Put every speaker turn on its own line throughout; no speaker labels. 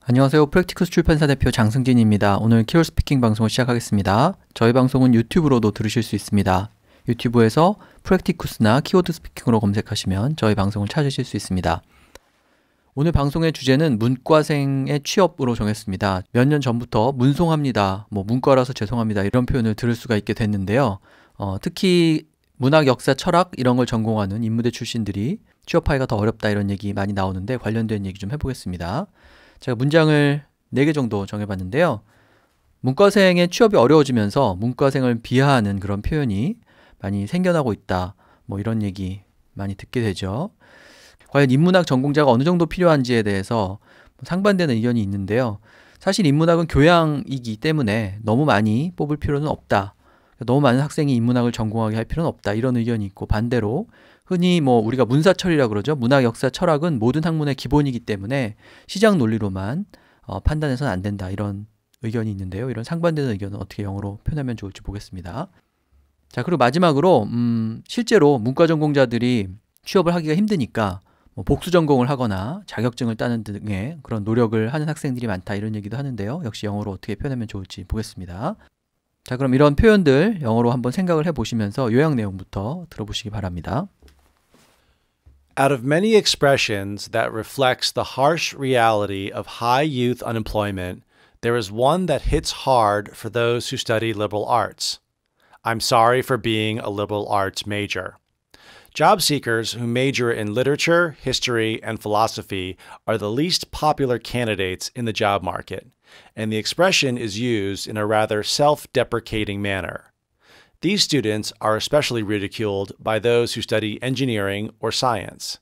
안녕하세요. 프랙티쿠스 출판사 대표 장승진입니다. 오늘 키올 스피킹 방송을 시작하겠습니다. 저희 방송은 유튜브로도 들으실 수 있습니다. 유튜브에서 프랙티쿠스나 키워드 스피킹으로 검색하시면 저희 방송을 찾으실 수 있습니다. 오늘 방송의 주제는 문과생의 취업으로 정했습니다. 몇 년 전부터 문송합니다, 문과라서 죄송합니다 이런 표현을 들을 수가 있게 됐는데요. 특히 문학, 역사, 철학 이런 걸 전공하는 인문대 출신들이 취업하기가 더 어렵다 이런 얘기 많이 나오는데 관련된 얘기 좀 해보겠습니다. 제가 문장을 4개 정도 정해봤는데요. 문과생의 취업이 어려워지면서 문과생을 비하하는 그런 표현이 많이 생겨나고 있다. 이런 얘기 많이 듣게 되죠. 과연 인문학 전공자가 어느 정도 필요한지에 대해서 상반되는 의견이 있는데요. 사실 인문학은 교양이기 때문에 너무 많이 뽑을 필요는 없다. 너무 많은 학생이 인문학을 전공하게 할 필요는 없다. 이런 의견이 있고, 반대로 흔히 우리가 문사철이라고 그러죠. 문학, 역사, 철학은 모든 학문의 기본이기 때문에 시장 논리로만 판단해서는 안 된다. 이런 의견이 있는데요. 이런 상반되는 의견은 어떻게 영어로 표현하면 좋을지 보겠습니다. 자, 그리고 마지막으로 실제로 문과 전공자들이 취업을 하기가 힘드니까 복수 전공을 하거나 자격증을 따는 등의 그런 노력을 하는 학생들이 많다. 이런 얘기도 하는데요. 역시 영어로 어떻게 표현하면 좋을지 보겠습니다. 자, 그럼 이런 표현들 영어로 한번 생각을 해보시면서 요약 내용부터 들어보시기 바랍니다.
Out of many expressions that reflects the harsh reality of high youth unemployment, there is one that hits hard for those who study liberal arts. I'm sorry for being a liberal arts major. Job seekers who major in literature, history, and philosophy are the least popular candidates in the job market, and the expression is used in a rather self-deprecating manner. These students are especially ridiculed by those who study engineering or science.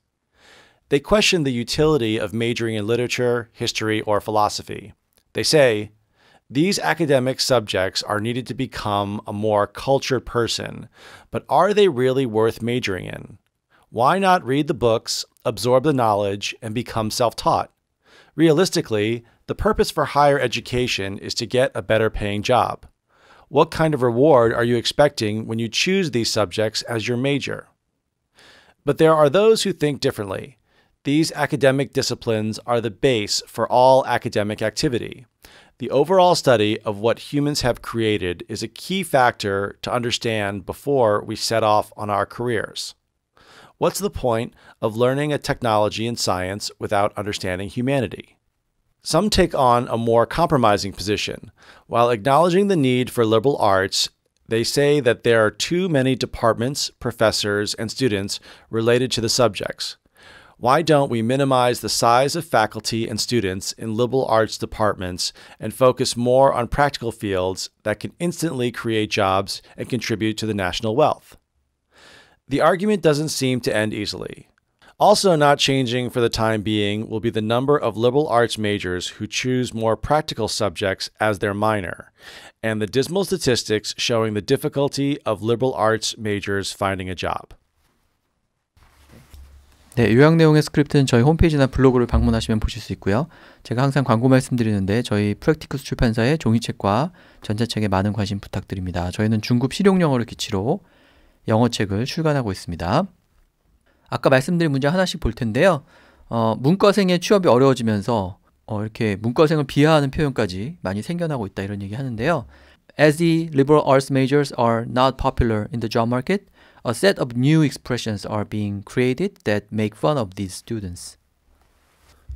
They question the utility of majoring in literature, history, or philosophy. They say, these academic subjects are needed to become a more cultured person, but are they really worth majoring in? Why not read the books, absorb the knowledge, and become self-taught? Realistically, the purpose for higher education is to get a better paying job. What kind of reward are you expecting when you choose these subjects as your major? But there are those who think differently. These academic disciplines are the base for all academic activity. The overall study of what humans have created is a key factor to understand before we set off on our careers. What's the point of learning a technology and science without understanding humanity? Some take on a more compromising position. While acknowledging the need for liberal arts, they say that there are too many departments, professors, and students related to the subjects. Why don't we minimize the size of faculty and students in liberal arts departments and focus more on practical fields that can instantly create jobs and contribute to the national wealth? The argument doesn't seem to end easily. Also not changing for the time being will be the number of liberal arts majors who choose more practical subjects as their minor, and the dismal statistics showing the difficulty of liberal arts majors finding a job.
네, 요약 내용의 스크립트는 저희 홈페이지나 블로그를 방문하시면 보실 수 있고요. 제가 항상 광고 말씀드리는데 저희 프랙티쿠스 출판사의 종이책과 전자책에 많은 관심 부탁드립니다. 저희는 중급 실용영어를 기치로 영어책을 출간하고 있습니다. 아까 말씀드린 문장 하나씩 볼 텐데요. 문과생의 취업이 어려워지면서 이렇게 문과생을 비하하는 표현까지 많이 생겨나고 있다 이런 얘기 하는데요. As the liberal arts majors are not popular in the job market, a set of new expressions are being created that make fun of these students.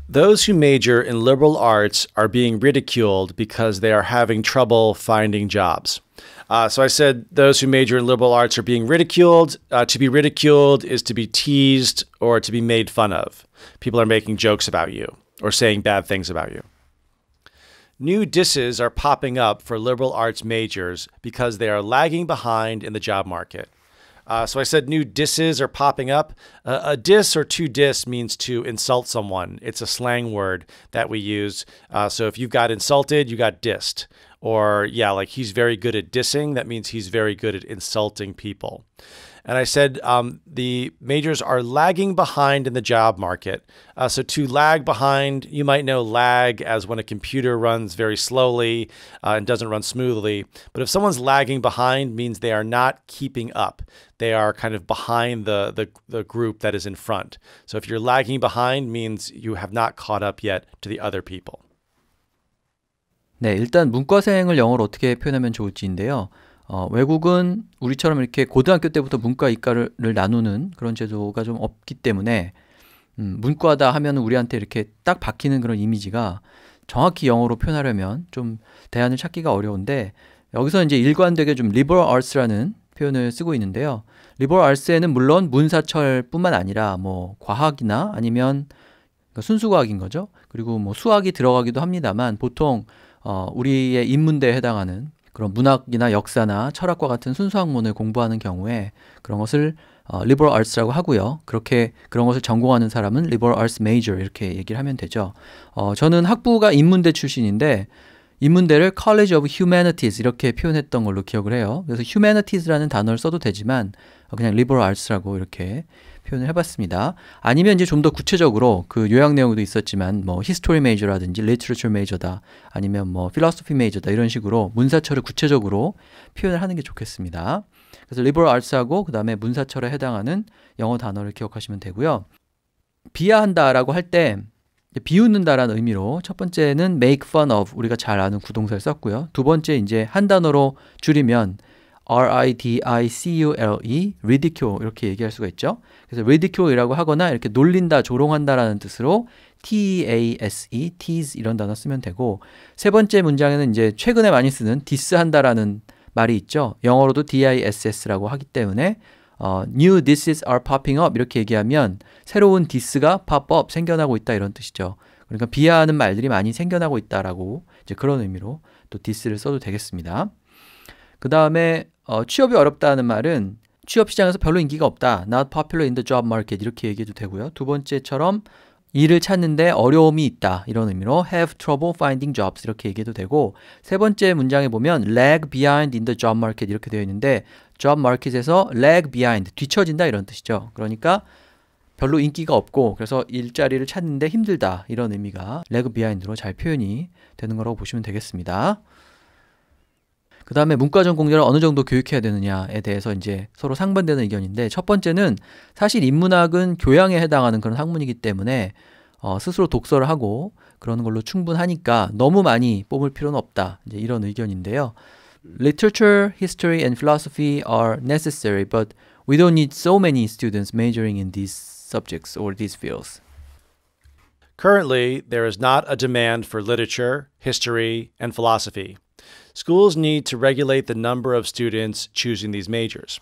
Those who major in liberal arts are being ridiculed because they are having trouble finding jobs. So I said those who major in liberal arts are being ridiculed. To be ridiculed is to be teased or to be made fun of. People are making jokes about you or saying bad things about you. New disses are popping up for liberal arts majors because they are lagging behind in the job market. So I said new disses are popping up. A diss or to diss means to insult someone. It's a slang word that we use. So if you got insulted, you got dissed. Or yeah, like he's very good at dissing. That means he's very good at insulting people. And I said the majors are lagging behind in the job market. So to lag behind, you might know lag as when a computer runs very slowly and doesn't run smoothly. But if someone's lagging behind, means they are not keeping up. They are kind of behind the group that is in front. So if you're lagging behind, means you have not caught up yet to the other people.
네, 일단 문과생을 영어로 어떻게 표현하면 좋을지인데요. 외국은 우리처럼 이렇게 고등학교 때부터 문과, 이과를 나누는 그런 제도가 좀 없기 때문에 문과다 하면 우리한테 이렇게 딱 박히는 그런 이미지가 정확히 영어로 표현하려면 좀 대안을 찾기가 어려운데 여기서 이제 일관되게 좀 liberal arts라는 표현을 쓰고 있는데요. liberal arts에는 물론 문사철뿐만 아니라 뭐 과학이나 아니면 순수과학인 거죠. 그리고 뭐 수학이 들어가기도 합니다만 보통 우리의 인문대에 해당하는 그런 문학이나 역사나 철학과 같은 순수 학문을 공부하는 경우에 그런 것을 liberal arts라고 하고요. 그렇게 그런 것을 전공하는 사람은 liberal arts major 이렇게 얘기를 하면 되죠. 저는 학부가 인문대 출신인데 인문대를 College of Humanities 이렇게 표현했던 걸로 기억을 해요. 그래서 humanities라는 단어를 써도 되지만 그냥 liberal arts라고 이렇게 표현을 해봤습니다. 아니면 이제 좀 더 구체적으로 그 요약 내용도 있었지만 뭐 history major라든지 literature major다 아니면 뭐 philosophy major다 이런 식으로 문사철을 구체적으로 표현을 하는 게 좋겠습니다. 그래서 liberal arts하고 그 다음에 문사철에 해당하는 영어 단어를 기억하시면 되고요. 비하한다라고 할 때 비웃는다라는 의미로 첫 번째는 make fun of 우리가 잘 아는 구동사를 썼고요. 두 번째 이제 한 단어로 줄이면 ridicule, ridicule 이렇게 얘기할 수가 있죠. 그래서 ridicule이라고 하거나 이렇게 놀린다, 조롱한다라는 뜻으로 tease, tease 이런 단어 쓰면 되고 세 번째 문장에는 이제 최근에 많이 쓰는 diss한다라는 말이 있죠. 영어로도 diss라고 하기 때문에 new disses are popping up 이렇게 얘기하면 새로운 diss가 pop up 생겨나고 있다 이런 뜻이죠. 그러니까 비하하는 말들이 많이 생겨나고 있다라고 이제 그런 의미로 또 diss를 써도 되겠습니다. 그 다음에 취업이 어렵다는 말은 취업 시장에서 별로 인기가 없다. Not popular in the job market 이렇게 얘기해도 되고요. 두 번째처럼 일을 찾는데 어려움이 있다. 이런 의미로 have trouble finding jobs 이렇게 얘기해도 되고 세 번째 문장에 보면 lag behind in the job market 이렇게 되어 있는데 job market에서 lag behind 뒤처진다 이런 뜻이죠. 그러니까 별로 인기가 없고 그래서 일자리를 찾는데 힘들다 이런 의미가 lag behind로 잘 표현이 되는 거라고 보시면 되겠습니다. 그 다음에 문과 전공자를 어느 정도 교육해야 되느냐에 대해서 이제 서로 상반되는 의견인데 첫 번째는 사실 인문학은 교양에 해당하는 그런 학문이기 때문에 스스로 독서를 하고 그러는 걸로 충분하니까 너무 많이 뽑을 필요는 없다. 이제 이런 의견인데요. Literature, history, and philosophy are necessary, but we don't need so many students majoring in these subjects or these fields.
Currently, there is not a demand for literature, history, and philosophy. Schools need to regulate the number of students choosing these majors.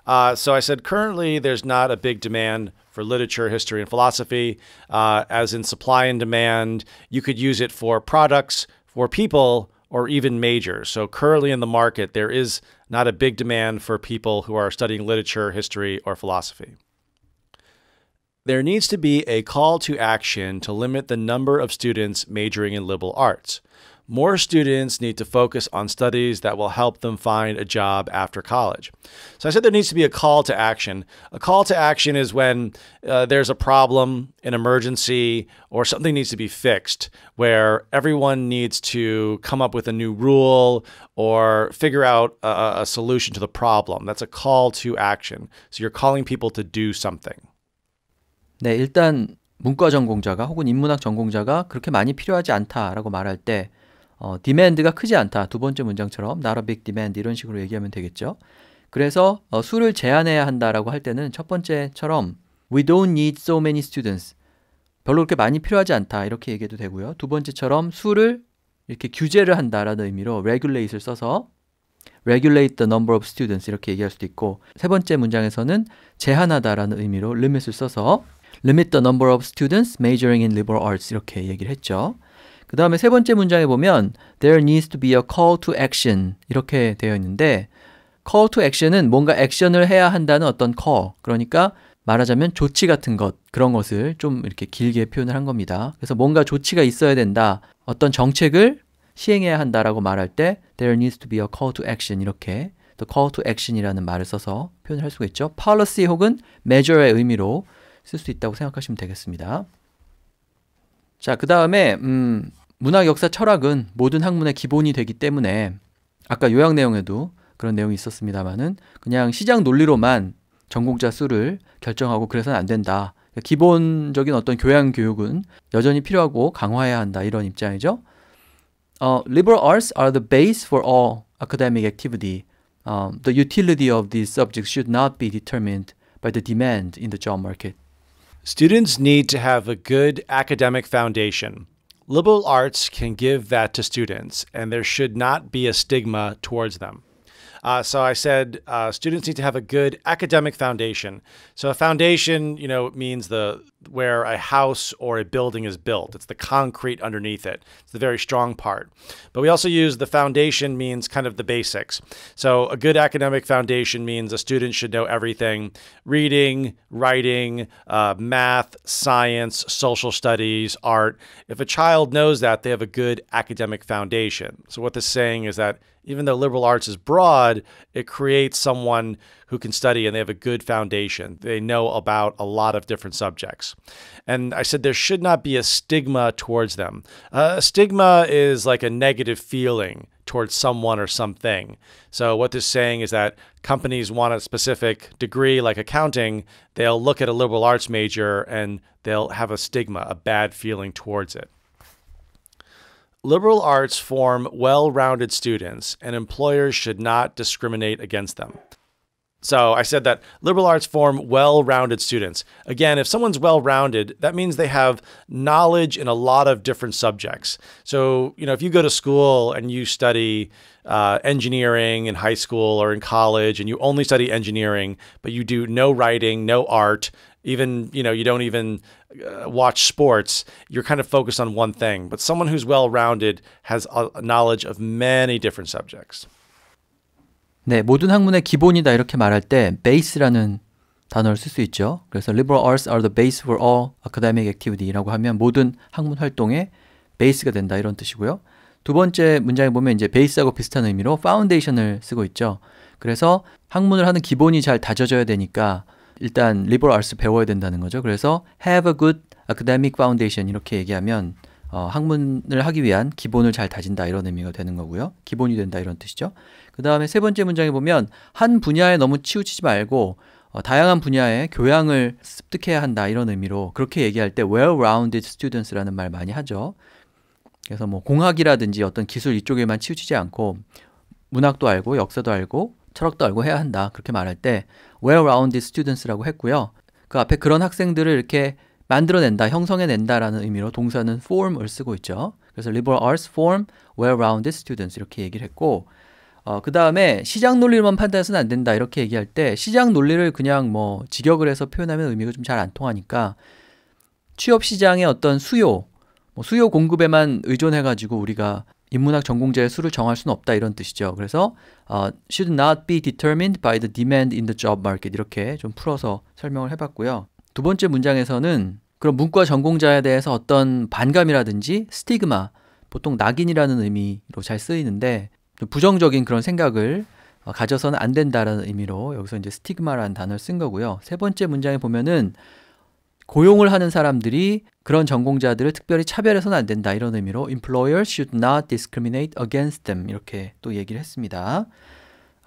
So I said currently there's not a big demand for literature, history, and philosophy. As in supply and demand, you could use it for products, for people, or even majors. So currently in the market, there is not a big demand for people who are studying literature, history, or philosophy. There needs to be a call to action to limit the number of students majoring in liberal arts. More students need to focus on studies that will help them find a job after college. So I said there needs to be a call to action. A call to action is when there's a problem, an emergency, or something needs to be fixed, where everyone needs to come up with a new rule or figure out a solution to the problem. That's a call to action. So you're calling people to do something.
네, 일단 문과 전공자가 혹은 인문학 전공자가 그렇게 많이 필요하지 않다라고 말할 때 demand가 크지 않다. 두 번째 문장처럼 not a big demand 이런 식으로 얘기하면 되겠죠. 그래서 수를 제한해야 한다라고 할 때는 첫 번째처럼 we don't need so many students. 별로 그렇게 많이 필요하지 않다. 이렇게 얘기해도 되고요. 두 번째처럼 수를 이렇게 규제를 한다라는 의미로 regulate을 써서 regulate the number of students 이렇게 얘기할 수도 있고 세 번째 문장에서는 제한하다라는 의미로 limit을 써서 limit the number of students majoring in liberal arts 이렇게 얘기를 했죠. 그 다음에 세 번째 문장에 보면 there needs to be a call to action 이렇게 되어 있는데 call to action은 뭔가 액션을 해야 한다는 어떤 call 그러니까 말하자면 조치 같은 것 그런 것을 좀 이렇게 길게 표현을 한 겁니다. 그래서 뭔가 조치가 있어야 된다 어떤 정책을 시행해야 한다라고 말할 때 there needs to be a call to action 이렇게 the call to action이라는 말을 써서 표현을 할 수가 있죠. policy 혹은 measure의 의미로 쓸 수 있다고 생각하시면 되겠습니다. 자, 그 다음에 문학, 역사, 철학은 모든 학문의 기본이 되기 때문에 아까 요약 내용에도 그런 내용이 있었습니다만은 그냥 시장 논리로만 전공자 수를 결정하고 그래서는 안 된다. 기본적인 어떤 교양 교육은 여전히 필요하고 강화해야 한다. 이런 입장이죠. liberal arts are the base for all academic activity. The utility of these subjects should not be determined by the demand in the job market.
Students need to have a good academic foundation. Liberal arts can give that to students, and there should not be a stigma towards them. So I said students need to have a good academic foundation. So a foundation, means where a house or a building is built. It's the concrete underneath it. It's the very strong part. But we also use the foundation means kind of the basics. So a good academic foundation means a student should know everything: reading, writing, math, science, social studies, art. If a child knows that, they have a good academic foundation. So what this is saying is that even though liberal arts is broad, it creates someone who can study and they have a good foundation. They know about a lot of different subjects. And I said there should not be a stigma towards them. A stigma is like a negative feeling towards someone or something. So what this is saying is that companies want a specific degree like accounting, they'll look at a liberal arts major and they'll have a stigma, a bad feeling towards it. Liberal arts form well-rounded students, and employers should not discriminate against them. So I said that liberal arts form well-rounded students. Again, if someone's well-rounded, that means they have knowledge in a lot of different subjects. So, if you go to school and you study engineering in high school or in college, and you only study engineering, but you do no writing, no art, even, you don't even watch sports, you're kind of focused on one thing. But someone who's well-rounded has a knowledge of many different subjects.
네, 모든 학문의 기본이다 이렇게 말할 때 base라는 단어를 쓸 수 있죠. 그래서 liberal arts are the base for all academic activity라고 하면 모든 학문 활동의 베이스가 된다 이런 뜻이고요. 두 번째 문장에 보면 이제 base하고 비슷한 의미로 foundation을 쓰고 있죠. 그래서 학문을 하는 기본이 잘 다져져야 되니까 일단 liberal arts 배워야 된다는 거죠. 그래서 have a good academic foundation 이렇게 얘기하면 학문을 하기 위한 기본을 잘 다진다 이런 의미가 되는 거고요. 기본이 된다 이런 뜻이죠. 그 다음에 세 번째 문장에 보면 한 분야에 너무 치우치지 말고 다양한 분야의 교양을 습득해야 한다 이런 의미로 그렇게 얘기할 때 well-rounded students라는 말 많이 하죠. 그래서 뭐 공학이라든지 어떤 기술 이쪽에만 치우치지 않고 문학도 알고 역사도 알고 철학도 알고 해야 한다 그렇게 말할 때 well-rounded students라고 했고요. 그 앞에 그런 학생들을 이렇게 만들어낸다, 형성해낸다라는 의미로 동사는 form을 쓰고 있죠. 그래서 liberal arts form well-rounded students 이렇게 얘기를 했고 그 다음에 시장 논리로만 판단해서는 안 된다 이렇게 얘기할 때 시장 논리를 그냥 뭐 직역을 해서 표현하면 의미가 좀 잘 안 통하니까 취업 시장의 어떤 수요 공급에만 의존해가지고 우리가 인문학 전공자의 수를 정할 수는 없다 이런 뜻이죠. 그래서 should not be determined by the demand in the job market 이렇게 좀 풀어서 설명을 해봤고요. 두 번째 문장에서는 그런 문과 전공자에 대해서 어떤 반감이라든지 스티그마, 보통 낙인이라는 의미로 잘 쓰이는데 좀 부정적인 그런 생각을 가져서는 안 된다라는 의미로 여기서 이제 스티그마라는 단어를 쓴 거고요. 세 번째 문장에 보면은 고용을 하는 사람들이 그런 전공자들을 특별히 차별해서는 안 된다 이런 의미로 employers should not discriminate against them 이렇게 또 얘기를 했습니다.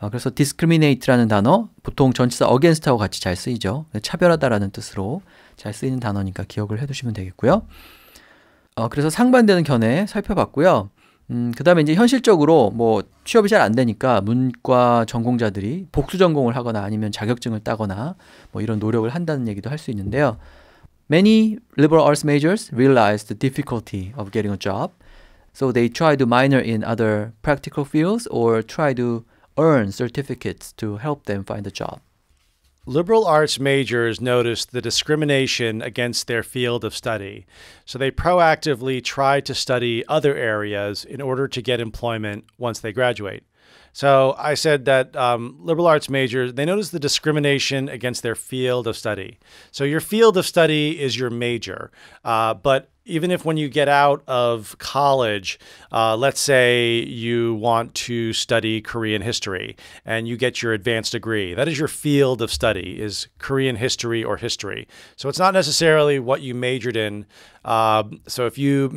그래서 discriminate라는 단어 보통 전치사 against하고 같이 잘 쓰이죠. 차별하다라는 뜻으로 잘 쓰이는 단어니까 기억을 해두시면 되겠고요. 그래서 상반되는 견해 살펴봤고요. 그 다음에 이제 현실적으로 뭐 취업이 잘 안 되니까 문과 전공자들이 복수 전공을 하거나 아니면 자격증을 따거나 뭐 이런 노력을 한다는 얘기도 할 수 있는데요. Many liberal arts majors realize the difficulty of getting a job, so they try to minor in other practical fields or try to earn certificates to help them find a job.
Liberal arts majors noticed the discrimination against their field of study, so they proactively try to study other areas in order to get employment once they graduate. So I said that liberal arts majors, they notice the discrimination against their field of study. So your field of study is your major, but even if when you get out of college, let's say you want to study Korean history and you get your advanced degree, that is your field of study, is Korean history or history. So it's not necessarily what you majored in. So if you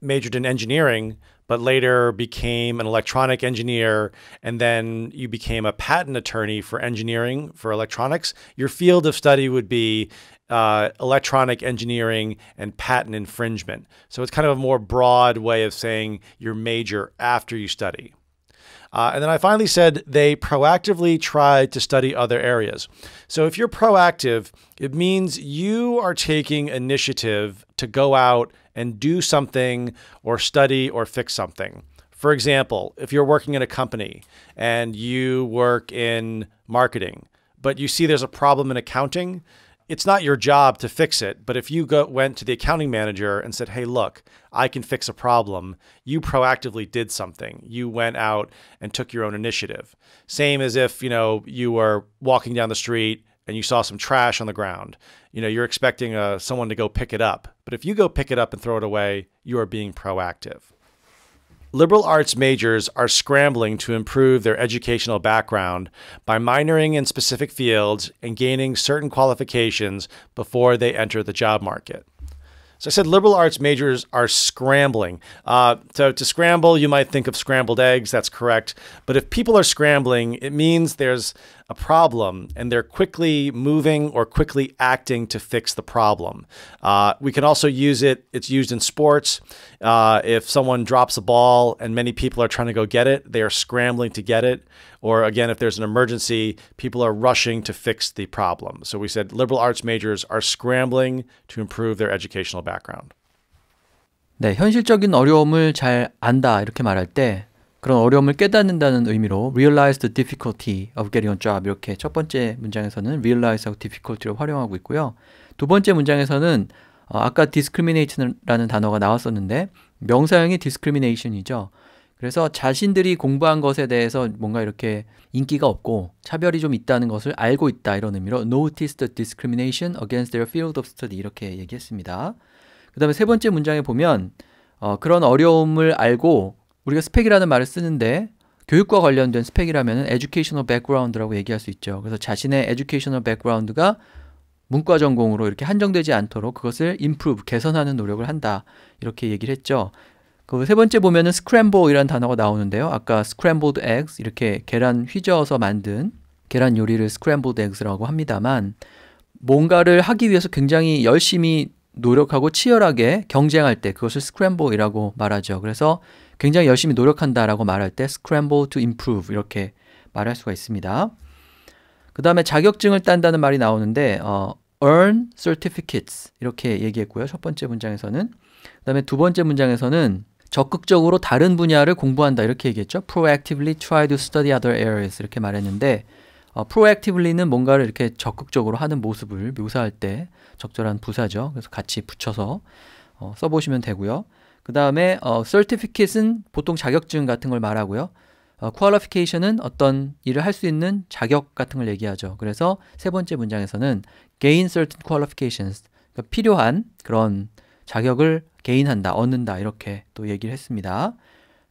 majored in engineering, but later became an electronic engineer, and then you became a patent attorney for engineering, for electronics, your field of study would be electronic engineering and patent infringement. So it's kind of a more broad way of saying your major after you study. And then I finally said they proactively tried to study other areas. So if you're proactive, it means you are taking initiative to go out and do something or study or fix something. For example, if you're working in a company and you work in marketing, but you see there's a problem in accounting, it's not your job to fix it. But if you went to the accounting manager and said, hey, look, I can fix a problem, you proactively did something. You went out and took your own initiative. Same as if, you were walking down the street and you saw some trash on the ground. You're expecting someone to go pick it up. But if you go pick it up and throw it away, you are being proactive. Liberal arts majors are scrambling to improve their educational background by minoring in specific fields and gaining certain qualifications before they enter the job market. So I said liberal arts majors are scrambling. So to scramble, you might think of scrambled eggs. That's correct. But if people are scrambling, it means there's a problem and they're quickly moving or quickly acting to fix the problem. We can also use it. It's used in sports. If someone drops a ball and many people are trying to go get it, they are scrambling to get it. Or again, if there's an emergency, people are rushing to fix the problem. So we said liberal arts majors are scrambling to improve their educational background.
네, 현실적인 어려움을 잘 안다 이렇게 말할 때 그런 어려움을 깨닫는다는 의미로 realize the difficulty of getting a job 이렇게 첫 번째 문장에서는 realize하고 difficulty를 활용하고 있고요. 두 번째 문장에서는 아까 discriminate라는 단어가 나왔었는데 명사형이 discrimination이죠. 그래서 자신들이 공부한 것에 대해서 뭔가 이렇게 인기가 없고 차별이 좀 있다는 것을 알고 있다 이런 의미로 notice the discrimination against their field of study 이렇게 얘기했습니다. 그 다음에 세 번째 문장에 보면 그런 어려움을 알고 우리가 스펙이라는 말을 쓰는데 교육과 관련된 스펙이라면 educational background라고 얘기할 수 있죠. 그래서 자신의 educational background가 문과 전공으로 이렇게 한정되지 않도록 그것을 improve, 개선하는 노력을 한다 이렇게 얘기를 했죠. 그 세 번째 보면은 scramble이라는 단어가 나오는데요. 아까 scrambled eggs 이렇게 계란 휘저어서 만든 계란 요리를 scrambled eggs라고 합니다만 뭔가를 하기 위해서 굉장히 열심히 노력하고 치열하게 경쟁할 때 그것을 scramble이라고 말하죠. 그래서 굉장히 열심히 노력한다라고 말할 때 scramble to improve 이렇게 말할 수가 있습니다. 그 다음에 자격증을 딴다는 말이 나오는데 earn certificates 이렇게 얘기했고요. 첫 번째 문장에서는. 그 다음에 두 번째 문장에서는 적극적으로 다른 분야를 공부한다 이렇게 얘기했죠. proactively try to study other areas 이렇게 말했는데 proactively는 뭔가를 이렇게 적극적으로 하는 모습을 묘사할 때 적절한 부사죠. 그래서 같이 붙여서 써보시면 되고요. 그 다음에 certificate은 보통 자격증 같은 걸 말하고요. qualification은 어떤 일을 할 수 있는 자격 같은 걸 얘기하죠. 그래서 세 번째 문장에서는 gain certain qualifications, 그러니까 필요한 그런 자격을 gain한다, 얻는다 이렇게 또 얘기를 했습니다.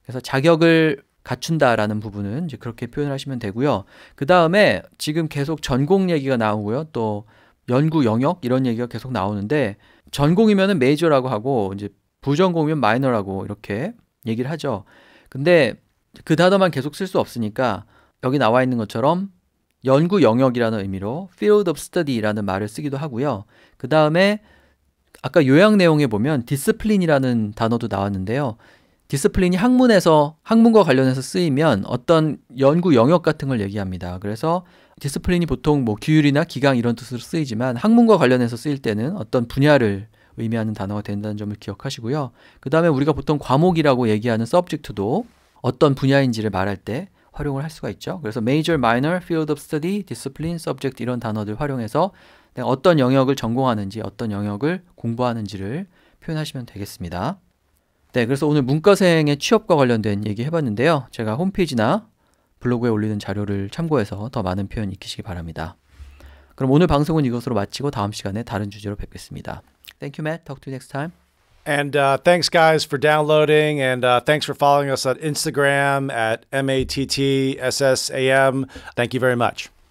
그래서 자격을 갖춘다라는 부분은 이제 그렇게 표현을 하시면 되고요. 그 다음에 지금 계속 전공 얘기가 나오고요. 또 연구 영역 이런 얘기가 계속 나오는데 전공이면은 메이저라고 하고 이제 부전공이면 마이너라고 이렇게 얘기를 하죠. 근데 그 단어만 계속 쓸 수 없으니까 여기 나와 있는 것처럼 연구 영역이라는 의미로 field of study라는 말을 쓰기도 하고요. 그 다음에 아까 요약 내용에 보면 discipline이라는 단어도 나왔는데요. discipline이 학문과 관련해서 쓰이면 어떤 연구 영역 같은 걸 얘기합니다. 그래서 discipline이 보통 뭐 규율이나 기강 이런 뜻으로 쓰이지만 학문과 관련해서 쓰일 때는 어떤 분야를 의미하는 단어가 된다는 점을 기억하시고요. 그 다음에 우리가 보통 과목이라고 얘기하는 subject도 어떤 분야인지를 말할 때 활용을 할 수가 있죠. 그래서 major, minor, field of study, discipline, subject 이런 단어들 활용해서 내가 어떤 영역을 전공하는지 어떤 영역을 공부하는지를 표현하시면 되겠습니다. 네, 그래서 오늘 문과생의 취업과 관련된 얘기 해봤는데요. 제가 홈페이지나 블로그에 올리는 자료를 참고해서 더 많은 표현 익히시기 바랍니다. 그럼 오늘 방송은 이것으로 마치고 다음 시간에 다른 주제로 뵙겠습니다. Thank you, Matt. Talk to you next time.
And thanks, guys, for downloading. And thanks for following us on Instagram at MATTSSAM. Thank you very much.